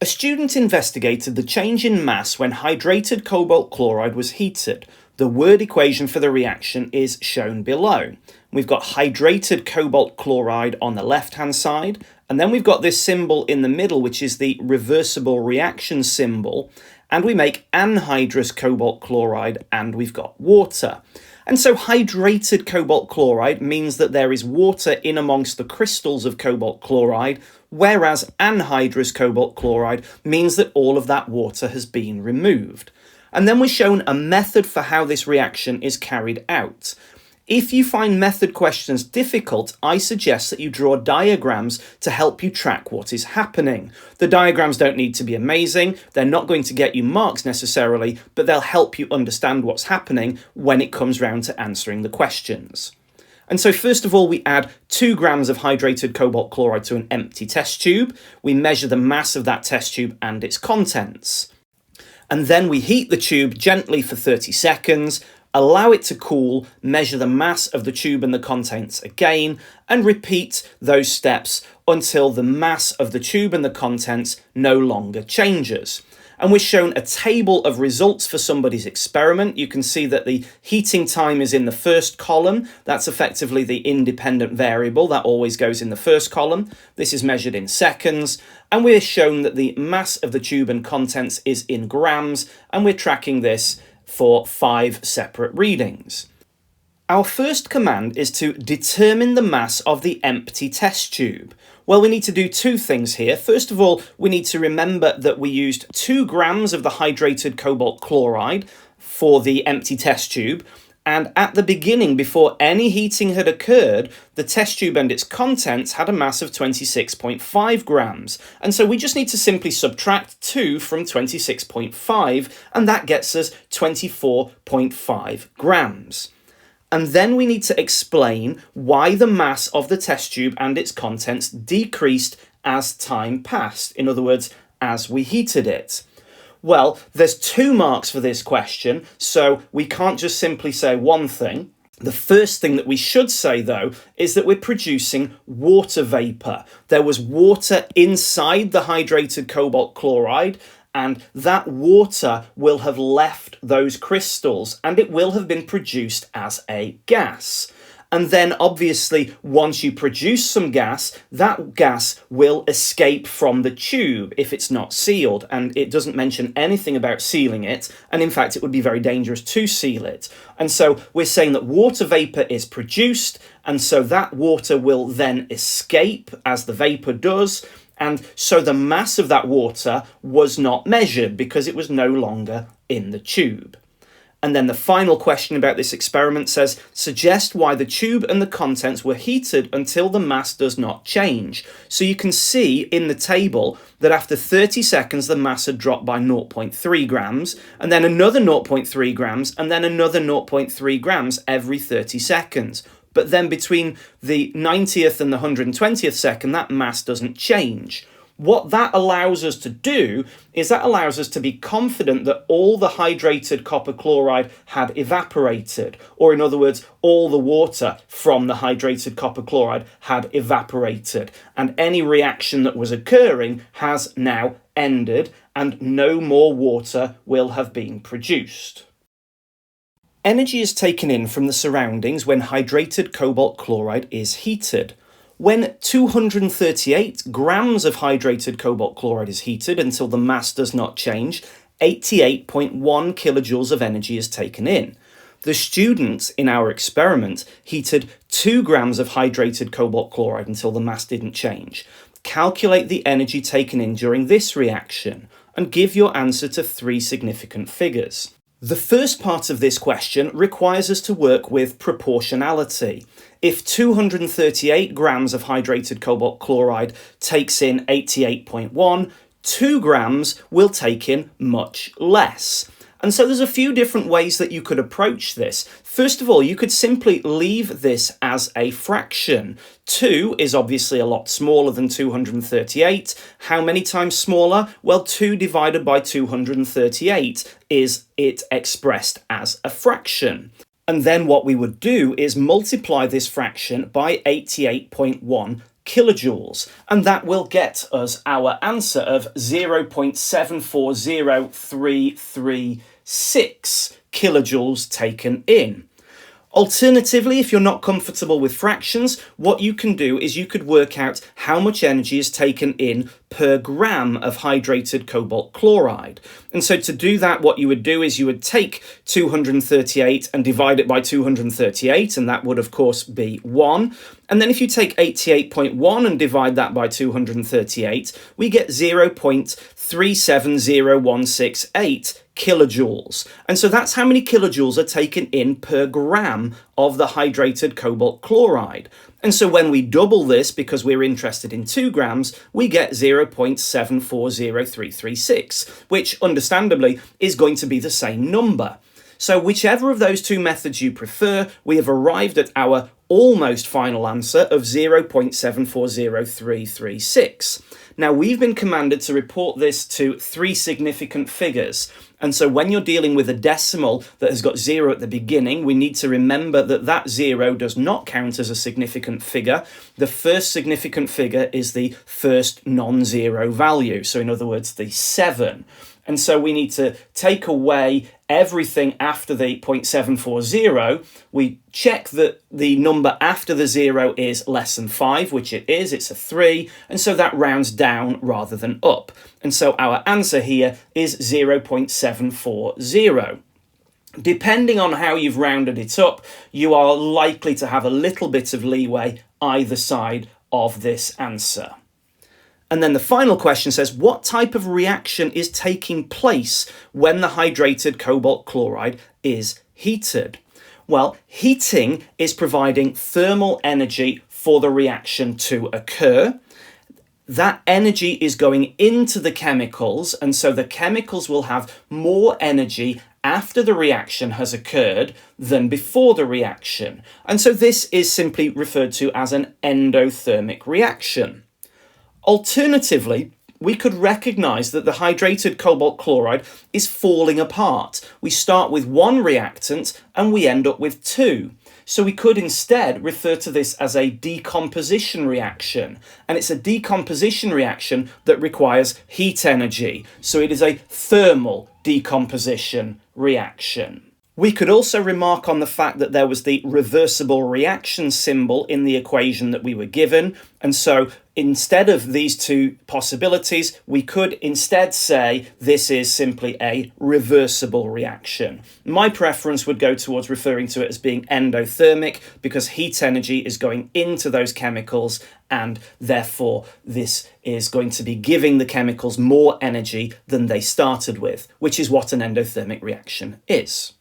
A student investigated the change in mass when hydrated cobalt chloride was heated. The word equation for the reaction is shown below. We've got hydrated cobalt chloride on the left-hand side, and then we've got this symbol in the middle, which is the reversible reaction symbol, and we make anhydrous cobalt chloride, and we've got water. And so hydrated cobalt chloride means that there is water in amongst the crystals of cobalt chloride, whereas anhydrous cobalt chloride means that all of that water has been removed. And then we're shown a method for how this reaction is carried out. If you find method questions difficult, I suggest that you draw diagrams to help you track what is happening. The diagrams don't need to be amazing, they're not going to get you marks necessarily, but they'll help you understand what's happening when it comes round to answering the questions. And so first of all, we add 2 grams of hydrated cobalt chloride to an empty test tube. We measure the mass of that test tube and its contents. And then we heat the tube gently for 30 seconds, allow it to cool, measure the mass of the tube and the contents again, and repeat those steps until the mass of the tube and the contents no longer changes. And we're shown a table of results for somebody's experiment. You can see that the heating time is in the first column. That's effectively the independent variable that always goes in the first column. This is measured in seconds. And we're shown that the mass of the tube and contents is in grams, and we're tracking this for 5 separate readings. Our first command is to determine the mass of the empty test tube. Well, we need to do 2 things here. First of all, we need to remember that we used 2 grams of the hydrated cobalt chloride for the empty test tube. And at the beginning, before any heating had occurred, the test tube and its contents had a mass of 26.5 grams. And so we just need to simply subtract 2 from 26.5, and that gets us 24.5 grams. And then we need to explain why the mass of the test tube and its contents decreased as time passed. In other words, as we heated it. Well, there's 2 marks for this question, so we can't just simply say one thing. The first thing that we should say, though, is that we're producing water vapor. There was water inside the hydrated cobalt chloride, and that water will have left those crystals, and it will have been produced as a gas. And then obviously, once you produce some gas, that gas will escape from the tube if it's not sealed. And it doesn't mention anything about sealing it. And in fact, it would be very dangerous to seal it. And so we're saying that water vapor is produced. And so that water will then escape as the vapor does. And so the mass of that water was not measured because it was no longer in the tube. And then the final question about this experiment says, suggest why the tube and the contents were heated until the mass does not change. So you can see in the table that after 30 seconds, the mass had dropped by 0.3 grams, and then another 0.3 grams, and then another 0.3 grams every 30 seconds. But then between the 90th and the 120th second, that mass doesn't change. What that allows us to do is that allows us to be confident that all the hydrated copper chloride had evaporated, or in other words, all the water from the hydrated copper chloride had evaporated, and any reaction that was occurring has now ended, and no more water will have been produced. Energy is taken in from the surroundings when hydrated cobalt chloride is heated. When 238 grams of hydrated cobalt chloride is heated until the mass does not change, 88.1 kilojoules of energy is taken in. The students in our experiment heated 2 grams of hydrated cobalt chloride until the mass didn't change. Calculate the energy taken in during this reaction and give your answer to 3 significant figures. The first part of this question requires us to work with proportionality. If 238 grams of hydrated cobalt chloride takes in 88.1, 2 grams will take in much less. And so there's a few different ways that you could approach this. First of all, you could simply leave this as a fraction. 2 is obviously a lot smaller than 238. How many times smaller? Well, 2 divided by 238 is it expressed as a fraction. And then what we would do is multiply this fraction by 88.1 kilojoules, and that will get us our answer of 0.740336 kilojoules taken in. Alternatively, if you're not comfortable with fractions, what you can do is you could work out how much energy is taken in per gram of hydrated cobalt chloride. And so to do that, what you would do is you would take 238 and divide it by 238, and that would of course be 1. And then if you take 88.1 and divide that by 238, we get 0.370168 kilojoules. And so that's how many kilojoules are taken in per gram of the hydrated cobalt chloride. And so when we double this, because we're interested in 2 grams, we get 0.740336, which understandably is going to be the same number. So whichever of those two methods you prefer, we have arrived at our almost final answer of 0.740336. Now, we've been commanded to report this to 3 significant figures. And so when you're dealing with a decimal that has got 0 at the beginning, we need to remember that that 0 does not count as a significant figure. The first significant figure is the first non-zero value. So in other words, the 7. And so we need to take away everything after the 0.740. We check that the number after the 0 is less than 5, which it is, it's a 3, and so that rounds down rather than up. And so our answer here is 0.740. Depending on how you've rounded it up, you are likely to have a little bit of leeway either side of this answer. And then the final question says, what type of reaction is taking place when the hydrated cobalt chloride is heated? Well, heating is providing thermal energy for the reaction to occur. That energy is going into the chemicals, and so the chemicals will have more energy after the reaction has occurred than before the reaction. And so this is simply referred to as an endothermic reaction. Alternatively, we could recognise that the hydrated cobalt chloride is falling apart. We start with 1 reactant and we end up with 2. So we could instead refer to this as a decomposition reaction. And it's a decomposition reaction that requires heat energy. So it is a thermal decomposition reaction. We could also remark on the fact that there was the reversible reaction symbol in the equation that we were given. And so instead of these two possibilities, we could instead say this is simply a reversible reaction. My preference would go towards referring to it as being endothermic because heat energy is going into those chemicals, and therefore this is going to be giving the chemicals more energy than they started with, which is what an endothermic reaction is.